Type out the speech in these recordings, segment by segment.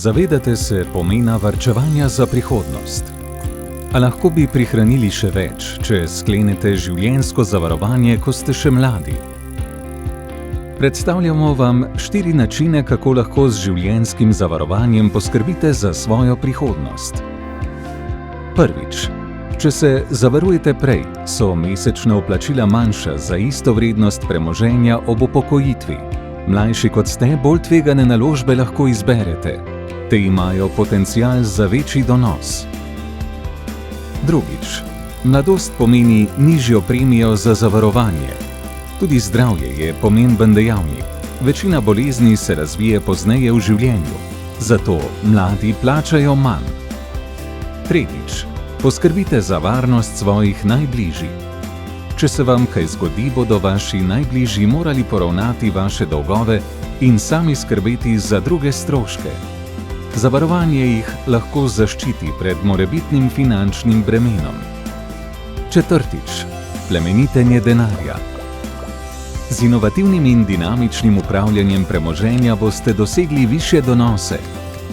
Zavedate se pomena varčevanja za prihodnost? A lahko bi prihranili še več, če sklenete življenjsko zavarovanje, ko ste še mladi? Predstavljamo vam 4 načine, kako lahko z življenjskim zavarovanjem poskrbite za svojo prihodnost. Prvič. Če se zavarujete prej, so mesečna vplačila manjša za isto vrednost premoženja ob upokojitvi. Mlajši kot ste, bolj tvegane naložbe lahko izberete. Te imajo potencial za večji donos. Drugič. Mladost pomeni nižjo premijo za zavarovanje. Tudi zdravje je pomemben dejavnik. Večina bolezni se razvije pozneje v življenju, zato mladi plačajo manj. Tretjič. Poskrbite za varnost svojih najbližjih. Če se vam kaj zgodi, bodo vaši najbližji morali poravnati vaše dolgove in sami skrbeti za druge stroške. Zavarovanje jih lahko zaščiti pred morebitnim finančnim bremenom. Četrtič. Plemenitenje denarja. Z inovativnim in dinamičnim upravljanjem premoženja boste dosegli višje donose.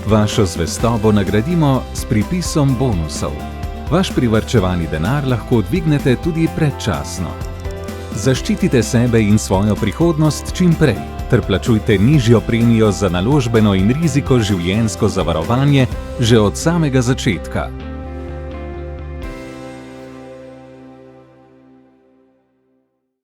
Vašo zvestobo nagradimo s pripisom bonusov. Vaš privarčevani denar lahko dvignete tudi predčasno. Zaščitite sebe in svojo prihodnost čim prej, ter plačujte nižjo premijo za naložbeno in riziko življenjsko zavarovanje že od samega začetka.